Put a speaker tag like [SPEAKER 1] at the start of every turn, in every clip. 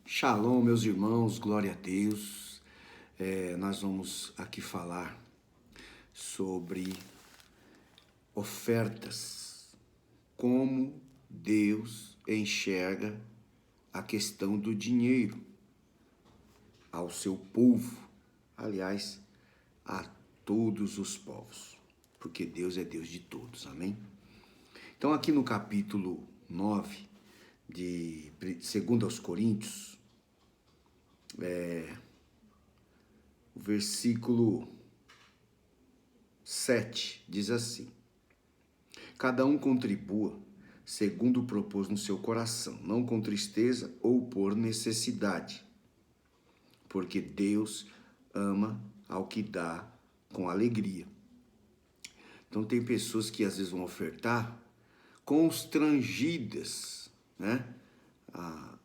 [SPEAKER 1] Shalom, meus irmãos, glória a Deus. Nós vamos aqui falar sobre ofertas, como Deus enxerga a questão do dinheiro ao seu povo, aliás, a todos os povos, porque Deus é Deus de todos, amém? Então, aqui no capítulo 9 de 2 aos Coríntios, o versículo 7 diz assim: cada um contribua segundo propôs no seu coração, não com tristeza ou por necessidade, porque Deus ama ao que dá com alegria. Então tem pessoas que às vezes vão ofertar constrangidas, né?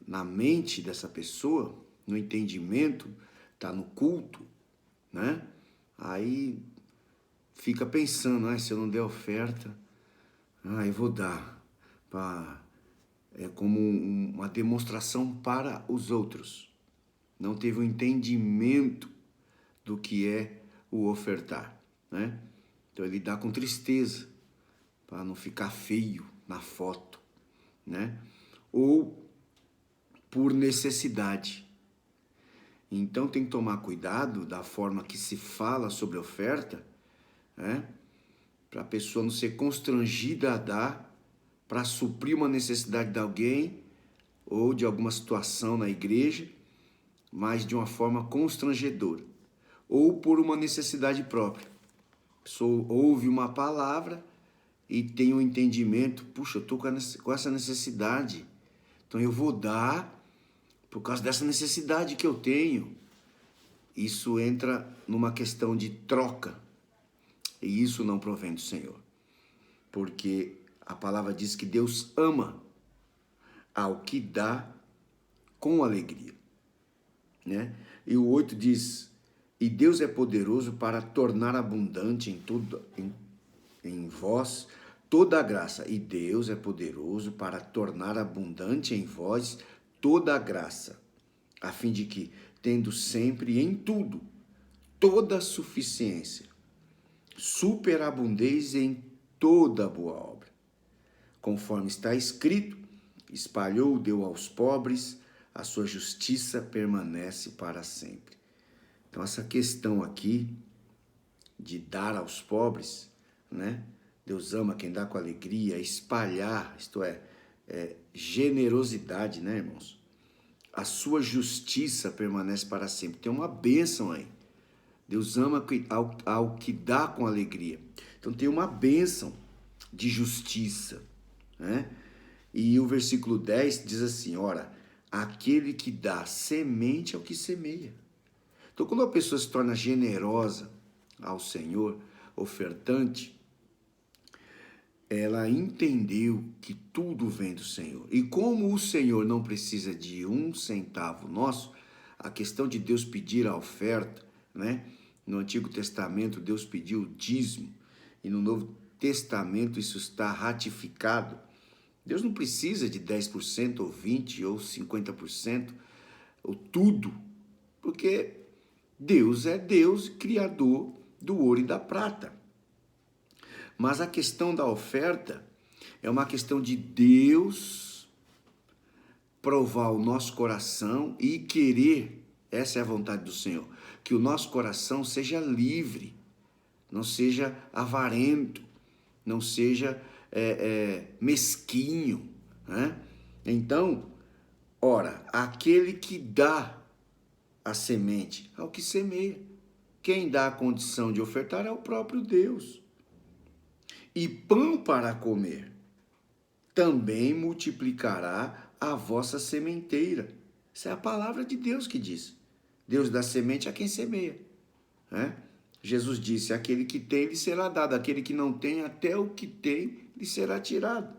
[SPEAKER 1] Na mente dessa pessoa, no entendimento, tá no culto, né? Aí fica pensando, se eu não der oferta, eu vou dar. É como uma demonstração para os outros. Não teve um entendimento do que é o ofertar, né? Então ele dá com tristeza, para não ficar feio na foto, né? Ou por necessidade. Então tem que tomar cuidado da forma que se fala sobre oferta, né? Para a pessoa não ser constrangida a dar para suprir uma necessidade de alguém ou de alguma situação na igreja, mas de uma forma constrangedora, ou por uma necessidade própria. A pessoa ouve uma palavra e tem um entendimento, puxa, eu estou com essa necessidade, então eu vou dar por causa dessa necessidade que eu tenho. Isso entra numa questão de troca, e isso não provém do Senhor, porque a palavra diz que Deus ama ao que dá com alegria, né? E o 8 diz: e Deus é poderoso para tornar abundante em vós toda a graça. E Deus é poderoso para tornar abundante em vós toda a graça, a fim de que, tendo sempre em tudo toda a suficiência, superabundeis em toda boa obra. Conforme está escrito, espalhou, deu aos pobres, a sua justiça permanece para sempre. Então essa questão aqui de dar aos pobres, né? Deus ama quem dá com alegria, espalhar, isto é generosidade, né, irmãos? A sua justiça permanece para sempre. Tem uma bênção aí. Deus ama ao que dá com alegria. Então tem uma bênção de justiça, né? E o versículo 10 diz assim: ora, aquele que dá semente ao que semeia. Então quando a pessoa se torna generosa ao Senhor, ofertante, ela entendeu que tudo vem do Senhor. E como o Senhor não precisa de um centavo nosso, a questão de Deus pedir a oferta, né? No Antigo Testamento, Deus pediu o dízimo, e no Novo Testamento isso está ratificado. Deus não precisa de 10%, ou 20%, ou 50%, ou tudo, porque Deus é Deus, criador do ouro e da prata. Mas a questão da oferta é uma questão de Deus provar o nosso coração e querer, essa é a vontade do Senhor, que o nosso coração seja livre, não seja avarento, não seja mesquinho, né? Então, ora, aquele que dá a semente ao que semeia. Quem dá a condição de ofertar é o próprio Deus. E pão para comer também multiplicará a vossa sementeira. Essa é a palavra de Deus que diz. Deus dá semente a quem semeia, né? Jesus disse: aquele que tem lhe será dado, aquele que não tem, até o que tem lhe será tirado.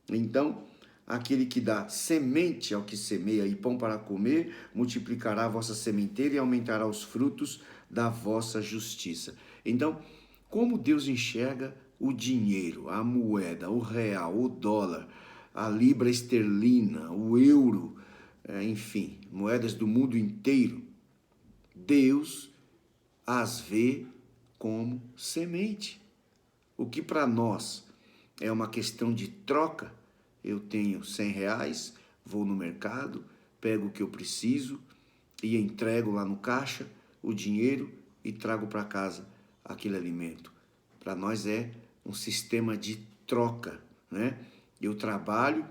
[SPEAKER 1] Então, aquele que dá semente ao que semeia e pão para comer, multiplicará a vossa sementeira e aumentará os frutos da vossa justiça. Então, como Deus enxerga o dinheiro, a moeda, o real, o dólar, a libra esterlina, o euro, enfim, moedas do mundo inteiro, Deus as vê como semente. O que para nós é uma questão de troca, eu tenho R$100, vou no mercado, pego o que eu preciso e entrego lá no caixa o dinheiro e trago para casa aquele alimento. Para nós é um sistema de troca, né? Eu trabalho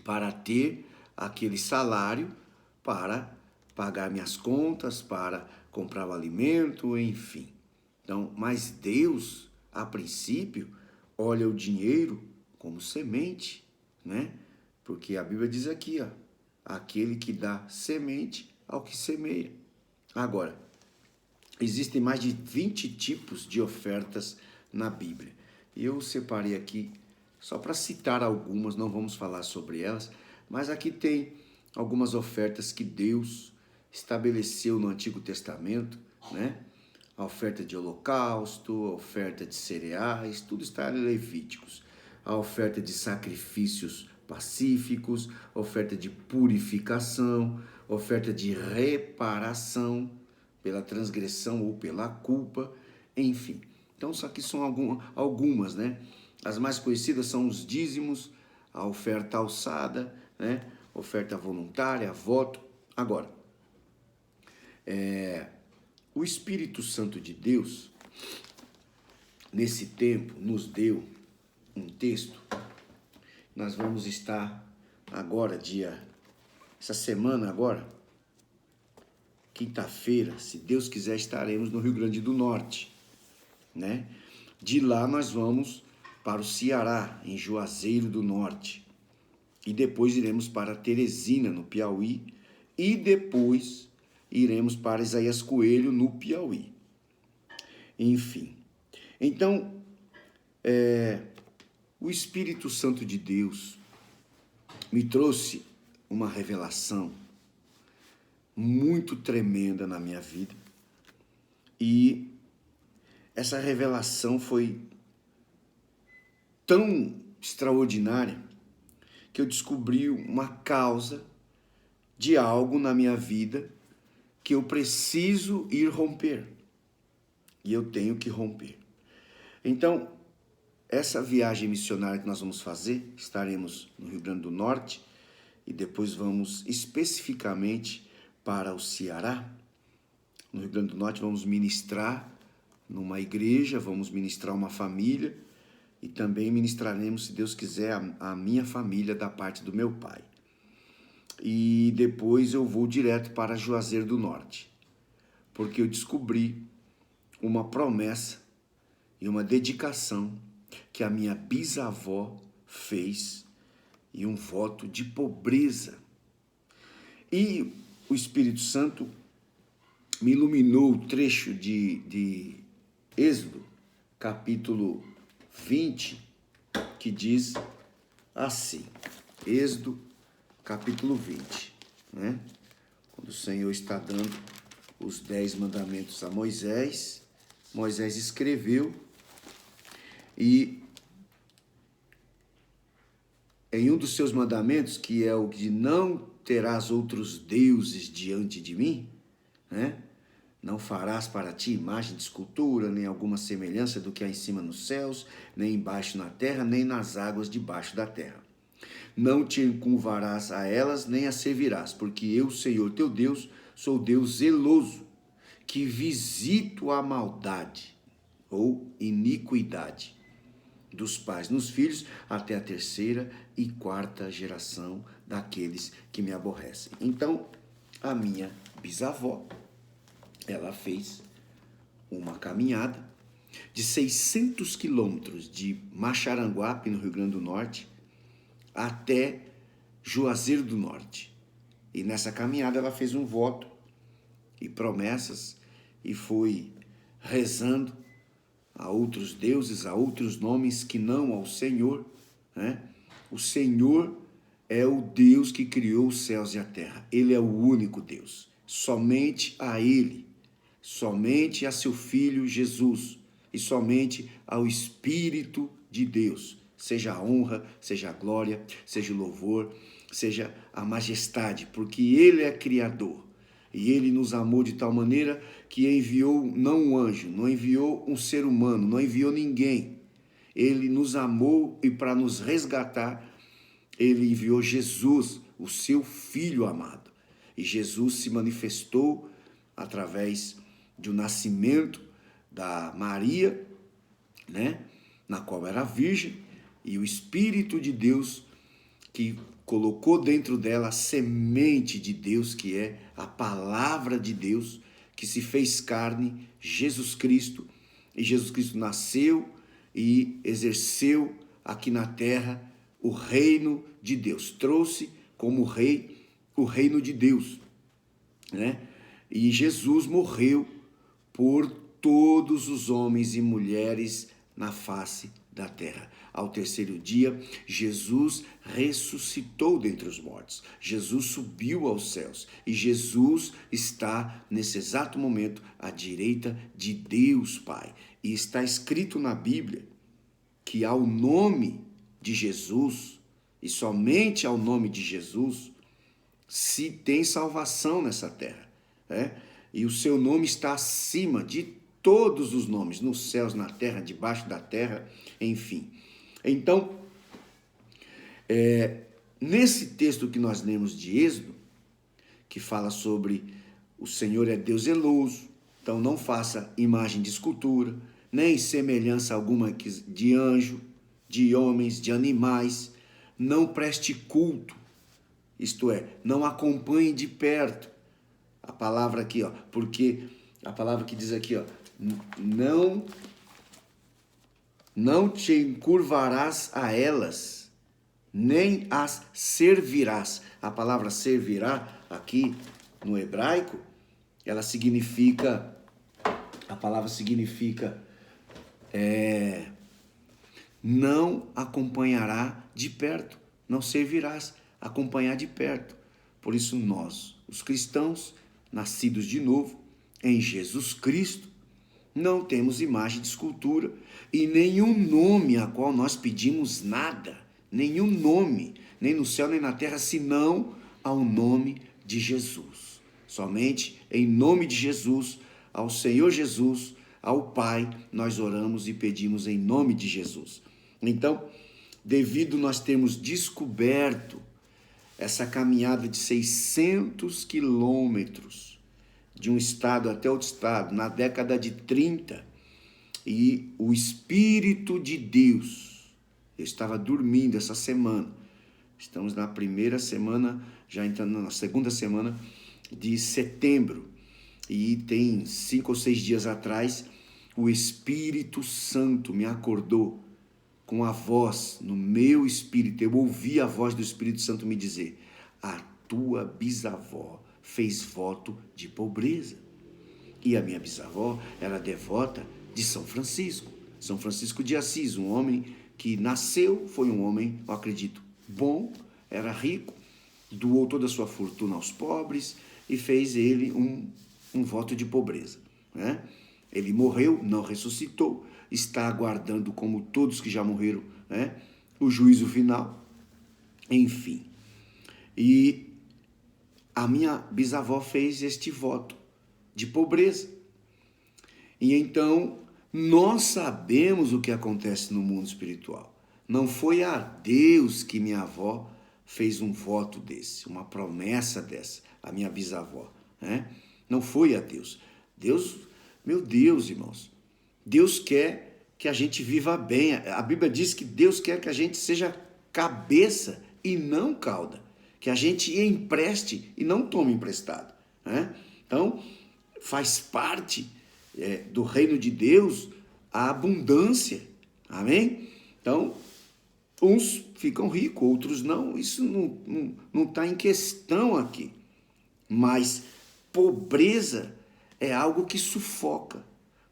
[SPEAKER 1] para ter aquele salário para pagar minhas contas, para comprar o alimento, enfim. Então, mas Deus, a princípio, olha o dinheiro como semente, né? Porque a Bíblia diz aqui, ó, aquele que dá semente ao que semeia. Agora, existem mais de 20 tipos de ofertas na Bíblia. Eu separei aqui só para citar algumas, não vamos falar sobre elas, mas aqui tem algumas ofertas que Deus estabeleceu no Antigo Testamento, né? A oferta de holocausto, a oferta de cereais, tudo está em Levíticos. A oferta de sacrifícios pacíficos, oferta de purificação, oferta de reparação pela transgressão ou pela culpa, enfim. Então, isso aqui são algumas, né? As mais conhecidas são os dízimos, a oferta alçada, né? Oferta voluntária, voto. Agora, o Espírito Santo de Deus, nesse tempo, nos deu um texto. Nós vamos estar agora, essa semana agora, quinta-feira, se Deus quiser, estaremos no Rio Grande do Norte, né? De lá nós vamos para o Ceará, em Juazeiro do Norte. E depois iremos para Teresina, no Piauí. E depois iremos para Isaías Coelho, no Piauí. Enfim. Então, o Espírito Santo de Deus me trouxe uma revelação muito tremenda na minha vida. E essa revelação foi tão extraordinária que eu descobri uma causa de algo na minha vida que eu preciso ir romper. E eu tenho que romper. Então, essa viagem missionária que nós vamos fazer, estaremos no Rio Grande do Norte e depois vamos especificamente para o Ceará. No Rio Grande do Norte vamos ministrar numa igreja, vamos ministrar uma família e também ministraremos, se Deus quiser, a minha família da parte do meu pai. E depois eu vou direto para Juazeiro do Norte, porque eu descobri uma promessa e uma dedicação que a minha bisavó fez e um voto de pobreza. E o Espírito Santo me iluminou o trecho de Êxodo, capítulo 20, que diz assim, Êxodo, capítulo 20, né? Quando o Senhor está dando os 10 mandamentos a Moisés, Moisés escreveu e em um dos seus mandamentos, que é o de não terás outros deuses diante de mim, né? Não farás para ti imagem de escultura, nem alguma semelhança do que há em cima nos céus, nem embaixo na terra, nem nas águas debaixo da terra. Não te encurvarás a elas, nem as servirás, porque eu, Senhor teu Deus, sou Deus zeloso, que visito a maldade ou iniquidade dos pais nos filhos, até a 3ª e 4ª geração daqueles que me aborrecem. Então, a minha bisavó, ela fez uma caminhada de 600 quilômetros de Maxaranguape, no Rio Grande do Norte, até Juazeiro do Norte. E nessa caminhada ela fez um voto e promessas e foi rezando a outros deuses, a outros nomes que não ao Senhor, né? O Senhor é o Deus que criou os céus e a terra. Ele é o único Deus. Somente a Ele, somente a seu Filho Jesus e somente ao Espírito de Deus. Seja a honra, seja a glória, seja o louvor, seja a majestade, porque Ele é Criador. E Ele nos amou de tal maneira que enviou não um anjo, não enviou um ser humano, não enviou ninguém. Ele nos amou e para nos resgatar, Ele enviou Jesus, o seu Filho amado. E Jesus se manifestou através do nascimento da Maria, né? Na qual era virgem, e o Espírito de Deus que colocou dentro dela a semente de Deus, que é a palavra de Deus, que se fez carne, Jesus Cristo. E Jesus Cristo nasceu e exerceu aqui na terra o reino de Deus. Trouxe como rei o reino de Deus, né? E Jesus morreu por todos os homens e mulheres na face da terra. Ao terceiro dia, Jesus ressuscitou dentre os mortos. Jesus subiu aos céus. E Jesus está, nesse exato momento, à direita de Deus Pai. E está escrito na Bíblia que ao nome de Jesus, e somente ao nome de Jesus, se tem salvação nessa terra, né? E o seu nome está acima de todos os nomes, nos céus, na terra, debaixo da terra, enfim. Então, nesse texto que nós lemos de Êxodo, que fala sobre o Senhor é Deus zeloso, então não faça imagem de escultura, nem semelhança alguma de anjo, de homens, de animais, não preste culto, isto é, não acompanhe de perto. A palavra aqui, ó, porque a palavra que diz aqui, ó, não te encurvarás a elas, nem as servirás. A palavra servirá aqui no hebraico, ela significa, a palavra significa não acompanhará de perto, não servirás, acompanhar de perto. Por isso nós, os cristãos, nascidos de novo, em Jesus Cristo, não temos imagem de escultura e nenhum nome a qual nós pedimos nada, nenhum nome, nem no céu nem na terra, senão ao nome de Jesus. Somente em nome de Jesus, ao Senhor Jesus, ao Pai, nós oramos e pedimos em nome de Jesus. Então, devido nós termos descoberto essa caminhada de 600 quilômetros, de um estado até outro estado, na década de 30, e o Espírito de Deus, eu estava dormindo essa semana, estamos na primeira semana, já entrando na segunda semana de setembro, e tem 5 ou 6 dias atrás, o Espírito Santo me acordou com a voz no meu espírito, eu ouvi a voz do Espírito Santo me dizer, a tua bisavó fez voto de pobreza. E a minha bisavó era devota de São Francisco de Assis, um homem que nasceu, foi um homem, eu acredito, bom, era rico, doou toda a sua fortuna aos pobres e fez ele um voto de pobreza, né? Ele morreu, não ressuscitou, está aguardando, como todos que já morreram, né, o juízo final, enfim. E a minha bisavó fez este voto de pobreza. E então, nós sabemos o que acontece no mundo espiritual. Não foi a Deus que minha avó fez um voto desse, uma promessa dessa, a minha bisavó, né? Não foi a Deus. Deus, meu Deus, irmãos, Deus quer que a gente viva bem. A Bíblia diz que Deus quer que a gente seja cabeça e não cauda. Que a gente empreste e não tome emprestado, né? Então, faz parte do reino de Deus a abundância, amém? Então, uns ficam ricos, outros não, isso não está em questão aqui, mas pobreza é algo que sufoca,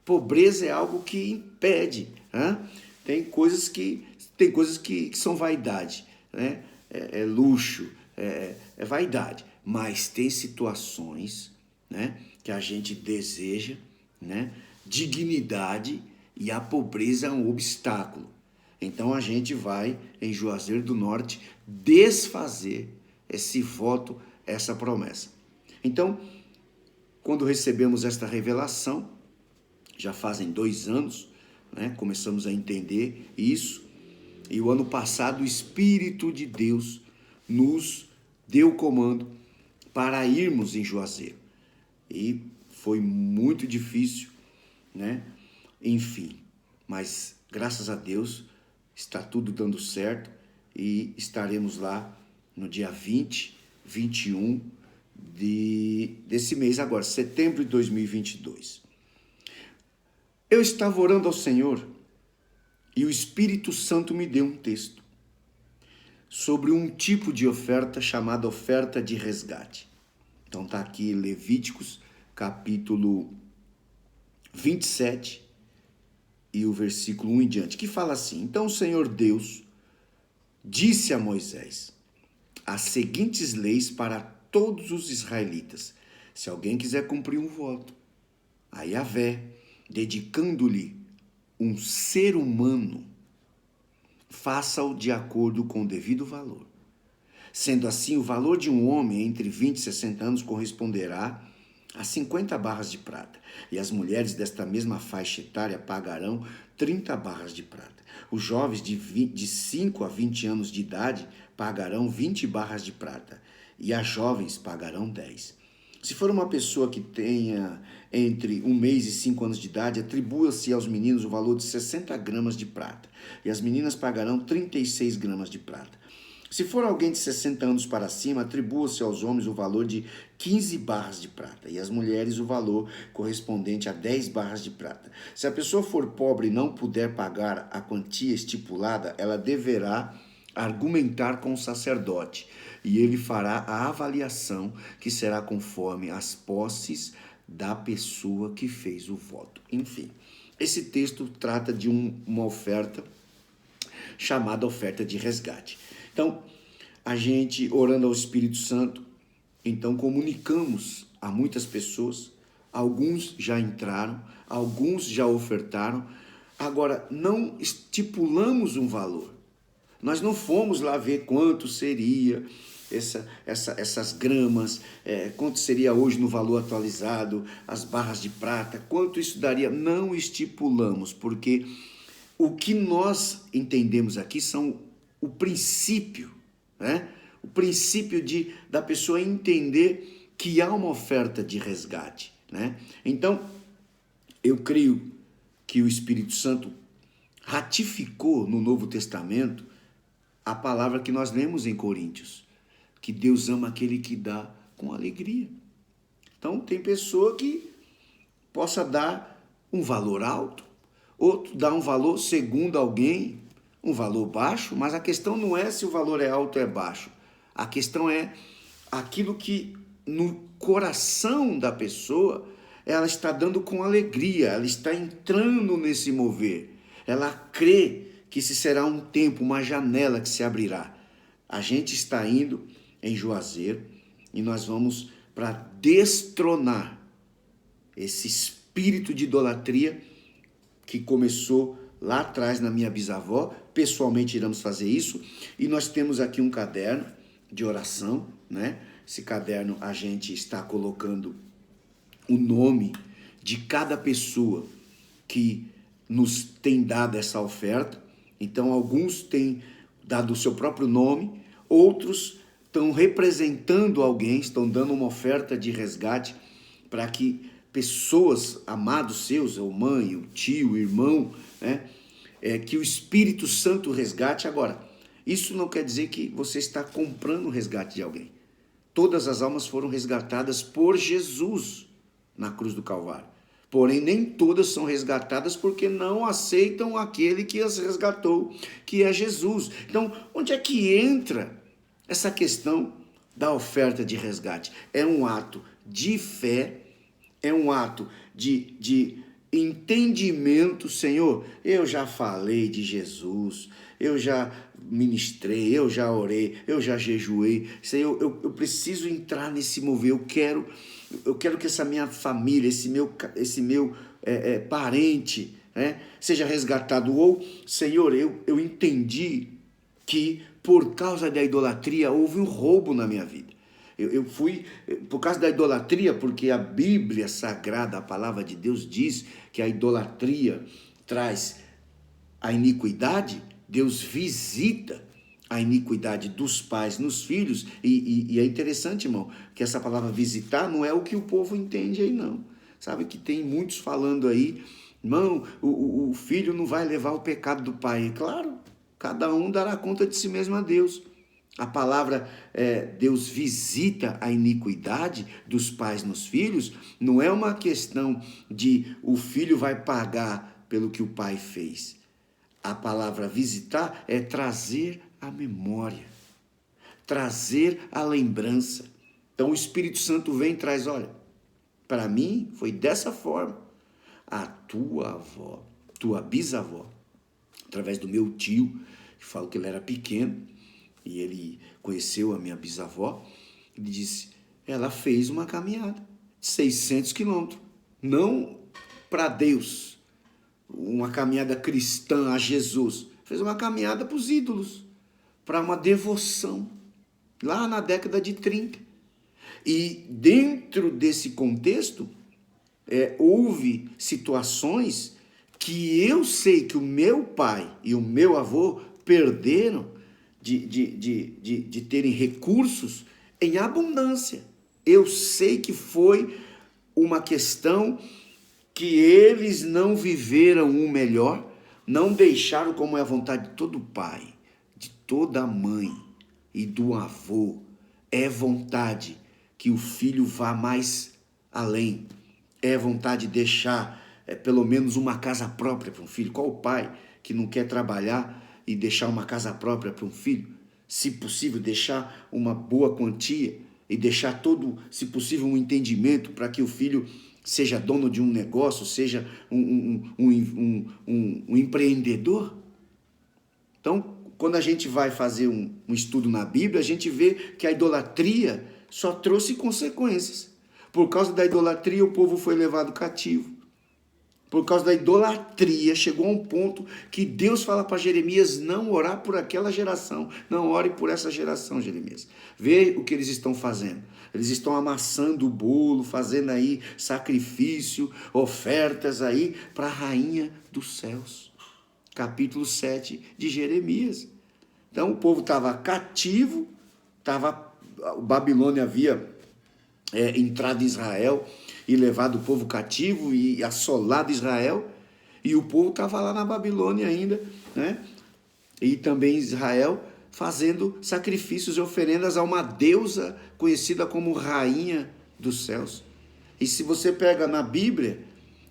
[SPEAKER 1] pobreza é algo que impede, né? Tem coisas que são vaidade, né? É luxo, é vaidade, mas tem situações, né, que a gente deseja, né, dignidade, e a pobreza é um obstáculo. Então a gente vai em Juazeiro do Norte desfazer esse voto, essa promessa. Então, quando recebemos esta revelação, já fazem 2 anos, né, começamos a entender isso, e o ano passado o Espírito de Deus nos deu o comando para irmos em Juazeiro. E foi muito difícil, né? Enfim, mas graças a Deus está tudo dando certo e estaremos lá no dia 20, 21 desse mês agora, setembro de 2022. Eu estava orando ao Senhor e o Espírito Santo me deu um texto sobre um tipo de oferta chamada oferta de resgate. Então está aqui Levíticos, capítulo 27 e o versículo 1 em diante, que fala assim: Então o Senhor Deus disse a Moisés as seguintes leis para todos os israelitas. Se alguém quiser cumprir um voto a Yahvé, dedicando-lhe um ser humano, faça-o de acordo com o devido valor. Sendo assim, o valor de um homem entre 20 e 60 anos corresponderá a 50 barras de prata, e as mulheres desta mesma faixa etária pagarão 30 barras de prata. Os jovens de 5 a 20 anos de idade pagarão 20 barras de prata, e as jovens pagarão 10. Se for uma pessoa que tenha entre 1 mês e 5 anos de idade, atribua-se aos meninos o valor de 60 gramas de prata, e as meninas pagarão 36 gramas de prata. Se for alguém de 60 anos para cima, atribua-se aos homens o valor de 15 barras de prata, e às mulheres o valor correspondente a 10 barras de prata. Se a pessoa for pobre e não puder pagar a quantia estipulada, ela deverá argumentar com o sacerdote, e ele fará a avaliação, que será conforme as posses da pessoa que fez o voto. Enfim, esse texto trata de uma oferta chamada oferta de resgate. Então, a gente, orando ao Espírito Santo, então comunicamos a muitas pessoas, alguns já entraram, alguns já ofertaram. Agora, não estipulamos um valor. Nós não fomos lá ver quanto seria essas gramas, quanto seria hoje no valor atualizado, as barras de prata, quanto isso daria. Não estipulamos, porque o que nós entendemos aqui são o princípio, né? O princípio da pessoa entender que há uma oferta de resgate, né? Então, eu creio que o Espírito Santo ratificou no Novo Testamento a palavra que nós lemos em Coríntios, que Deus ama aquele que dá com alegria. Então, tem pessoa que possa dar um valor alto, outro dá um valor, segundo alguém, um valor baixo, mas a questão não é se o valor é alto ou é baixo. A questão é aquilo que no coração da pessoa ela está dando com alegria, ela está entrando nesse mover. Ela crê que esse será um tempo, uma janela que se abrirá. A gente está indo em Juazeiro e nós vamos para destronar esse espírito de idolatria que começou lá atrás na minha bisavó. Pessoalmente iremos fazer isso, e nós temos aqui um caderno de oração, né? Esse caderno a gente está colocando o nome de cada pessoa que nos tem dado essa oferta. Então, alguns têm dado o seu próprio nome, outros estão representando alguém, estão dando uma oferta de resgate para que pessoas, amados seus, a mãe, o tio, o irmão, né? Que o Espírito Santo resgate. Agora, isso não quer dizer que você está comprando o resgate de alguém. Todas as almas foram resgatadas por Jesus na cruz do Calvário. Porém, nem todas são resgatadas porque não aceitam aquele que as resgatou, que é Jesus. Então, onde é que entra essa questão da oferta de resgate? É um ato de fé, é um ato de entendimento. Senhor, eu já falei de Jesus, eu já ministrei, eu já orei, eu já jejuei. Senhor, eu preciso entrar nesse mover, eu quero que essa minha família, esse meu parente, né, seja resgatado. Ou, Senhor, eu entendi que por causa da idolatria, houve um roubo na minha vida. Eu fui, por causa da idolatria, porque a Bíblia Sagrada, a palavra de Deus diz que a idolatria traz a iniquidade, Deus visita a iniquidade dos pais nos filhos, e é interessante, irmão, que essa palavra visitar não é o que o povo entende aí, não. Sabe que tem muitos falando aí, irmão, o filho não vai levar o pecado do pai. Claro, cada um dará conta de si mesmo a Deus. A palavra Deus visita a iniquidade dos pais nos filhos, não é uma questão de o filho vai pagar pelo que o pai fez. A palavra visitar é trazer a memória, trazer a lembrança. Então o Espírito Santo vem e traz, olha, para mim foi dessa forma. A tua avó, tua bisavó, através do meu tio, que falo que ele era pequeno, e ele conheceu a minha bisavó, ele disse, ela fez uma caminhada de 600 quilômetros, não para Deus, uma caminhada cristã a Jesus, fez uma caminhada para os ídolos, para uma devoção, lá na década de 30. E dentro desse contexto, houve situações que eu sei que o meu pai e o meu avô perderam de terem recursos em abundância. Eu sei que foi uma questão que eles não viveram o melhor, não deixaram como é a vontade de todo pai, de toda mãe e do avô. É vontade que o filho vá mais além. É vontade de deixar pelo menos uma casa própria para um filho. Qual o pai que não quer trabalhar e deixar uma casa própria para um filho? Se possível, deixar uma boa quantia e deixar todo, se possível, um entendimento para que o filho seja dono de um negócio, seja um empreendedor. Então, quando a gente vai fazer um estudo na Bíblia, a gente vê que a idolatria só trouxe consequências. Por causa da idolatria, o povo foi levado cativo. Por causa da idolatria, chegou a um ponto que Deus fala para Jeremias não orar por aquela geração. Não ore por essa geração, Jeremias. Vê o que eles estão fazendo. Eles estão amassando o bolo, fazendo aí sacrifício, ofertas aí para a rainha dos céus. Capítulo 7 de Jeremias. Então o povo estava cativo, a Babilônia havia entrado em Israel e levado o povo cativo e assolado Israel, e o povo estava lá na Babilônia ainda, né? E também Israel fazendo sacrifícios e oferendas a uma deusa conhecida como Rainha dos Céus. E se você pega na Bíblia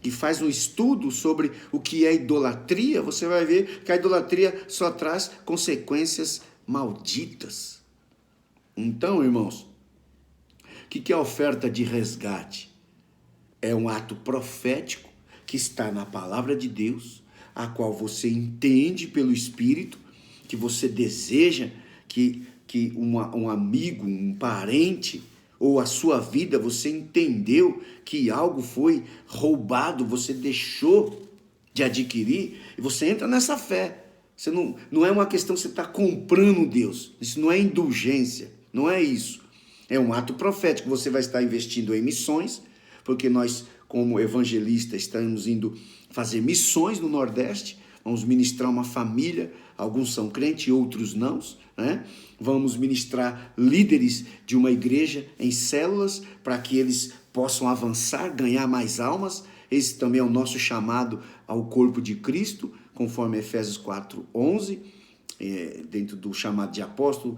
[SPEAKER 1] e faz um estudo sobre o que é idolatria, você vai ver que a idolatria só traz consequências malditas. Então, irmãos, o que é a oferta de resgate? É um ato profético que está na palavra de Deus, a qual você entende pelo Espírito, que você deseja que um amigo, um parente, ou a sua vida, você entendeu que algo foi roubado, você deixou de adquirir, e você entra nessa fé. Você não é uma questão que você está comprando Deus, isso não é indulgência, não é isso. É um ato profético, você vai estar investindo em missões, porque nós, como evangelistas, estamos indo fazer missões no Nordeste, vamos ministrar uma família, alguns são crentes, outros não, né? Vamos ministrar líderes de uma igreja em células, para que eles possam avançar, ganhar mais almas. Esse também é o nosso chamado ao corpo de Cristo, conforme Efésios 4:11, dentro do chamado de apóstolo,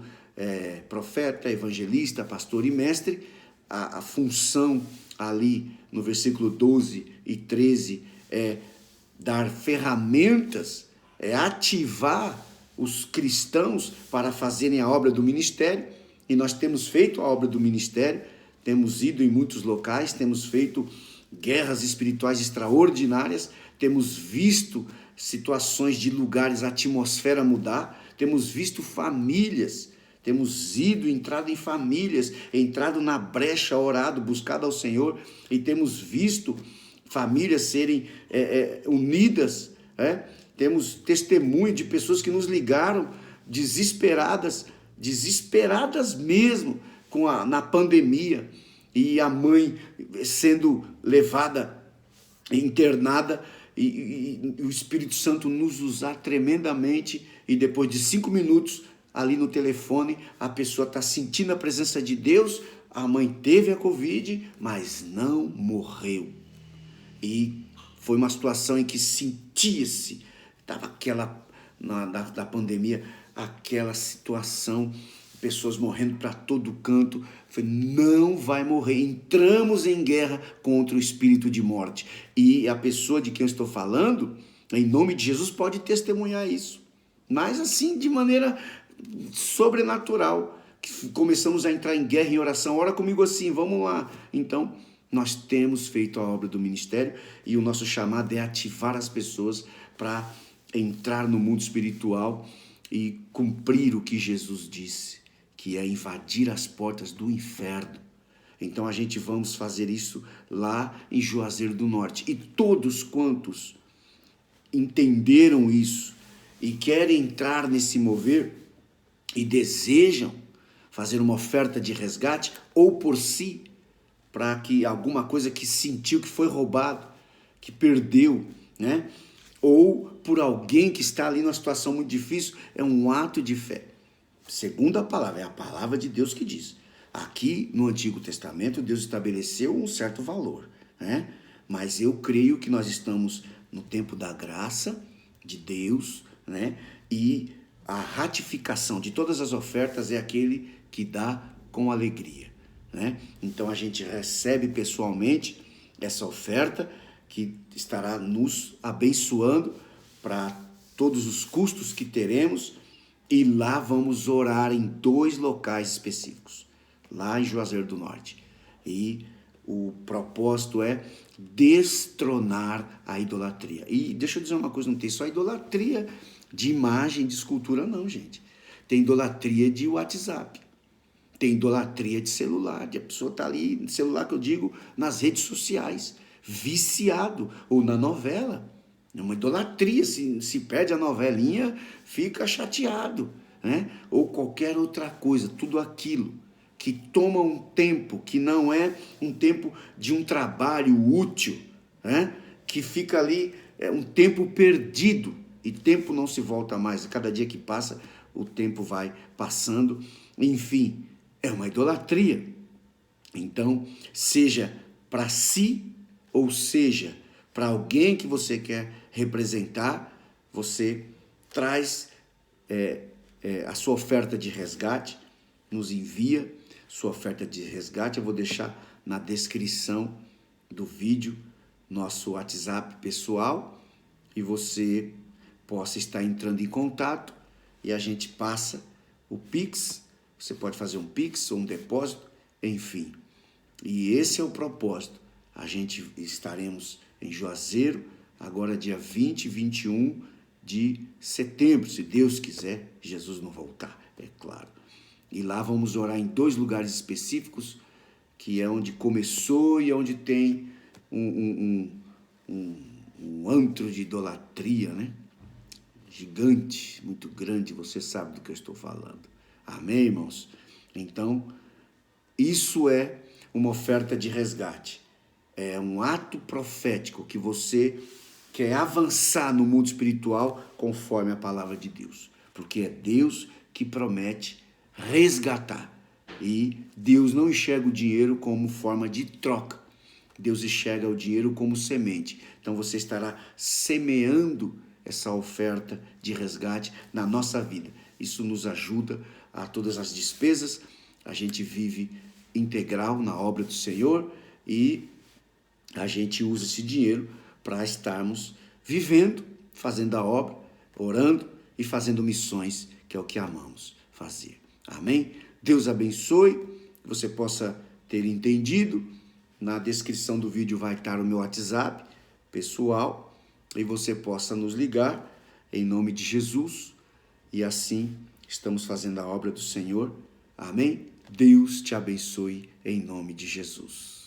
[SPEAKER 1] profeta, evangelista, pastor e mestre. A função ali no versículo 12 e 13 é dar ferramentas, é ativar os cristãos para fazerem a obra do ministério, e nós temos feito a obra do ministério, temos ido em muitos locais, temos feito guerras espirituais extraordinárias, temos visto situações de lugares, a atmosfera mudar, temos visto famílias, temos entrado em famílias, entrado na brecha, orado, buscado ao Senhor, e temos visto famílias serem unidas, temos testemunho de pessoas que nos ligaram desesperadas mesmo na pandemia, e a mãe sendo levada, internada, e o Espírito Santo nos usar tremendamente, e depois de 5 minutos ali no telefone, a pessoa está sentindo a presença de Deus, a mãe teve a Covid, mas não morreu. E foi uma situação em que sentia-se, estava da pandemia, aquela situação, pessoas morrendo para todo canto. Foi, não vai morrer. Entramos em guerra contra o espírito de morte. E a pessoa de quem eu estou falando, em nome de Jesus, pode testemunhar isso. Mas assim, de maneira sobrenatural. Começamos a entrar em guerra, em oração. Ora comigo assim, vamos lá. Então, nós temos feito a obra do ministério, e o nosso chamado é ativar as pessoas para entrar no mundo espiritual e cumprir o que Jesus disse, que é invadir as portas do inferno. Então a gente vamos fazer isso lá em Juazeiro do Norte. E todos quantos entenderam isso e querem entrar nesse mover e desejam fazer uma oferta de resgate, ou por si, para que alguma coisa que sentiu que foi roubado, que perdeu, né? Ou por alguém que está ali numa situação muito difícil, é um ato de fé. Segundo a palavra, é a palavra de Deus que diz. Aqui no Antigo Testamento, Deus estabeleceu um certo valor, né? Mas eu creio que nós estamos no tempo da graça de Deus, né? E a ratificação de todas as ofertas é aquele que dá com alegria, né? Então a gente recebe pessoalmente essa oferta que estará nos abençoando para todos os custos que teremos, e lá vamos orar em 2 locais específicos, lá em Juazeiro do Norte. E o propósito é destronar a idolatria. E deixa eu dizer uma coisa, não tem só idolatria de imagem, de escultura não, gente. Tem idolatria de WhatsApp. Tem idolatria de celular, de a pessoa tá ali, celular que eu digo, nas redes sociais, viciado, ou na novela. É uma idolatria, se perde a novelinha, fica chateado, né? Ou qualquer outra coisa, tudo aquilo que toma um tempo, que não é um tempo de um trabalho útil, né? Que fica ali, é um tempo perdido, e tempo não se volta mais. Cada dia que passa, o tempo vai passando, enfim, é uma idolatria. Então, seja para si, ou seja para alguém que você quer representar, você traz a sua oferta de resgate, nos envia sua oferta de resgate. Eu vou deixar na descrição do vídeo nosso WhatsApp pessoal, e você possa estar entrando em contato, e a gente passa o Pix. Você pode fazer um Pix ou um depósito, enfim. E esse é o propósito. A gente estaremos em Juazeiro, agora dia 20 e 21 de setembro, se Deus quiser, Jesus não voltar, é claro. E lá vamos orar em 2 lugares específicos, que é onde começou e onde tem um antro de idolatria, né? Gigante, muito grande, você sabe do que eu estou falando. Amém, irmãos? Então, isso é uma oferta de resgate. É um ato profético que você quer avançar no mundo espiritual conforme a palavra de Deus. Porque é Deus que promete resgatar. E Deus não enxerga o dinheiro como forma de troca. Deus enxerga o dinheiro como semente. Então você estará semeando essa oferta de resgate na nossa vida. Isso nos ajuda a todas as despesas. A gente vive integral na obra do Senhor, e a gente usa esse dinheiro para estarmos vivendo, fazendo a obra, orando e fazendo missões, que é o que amamos fazer. Amém? Deus abençoe, que você possa ter entendido. Na descrição do vídeo vai estar o meu WhatsApp pessoal, e você possa nos ligar em nome de Jesus, e assim estamos fazendo a obra do Senhor. Amém? Deus te abençoe em nome de Jesus.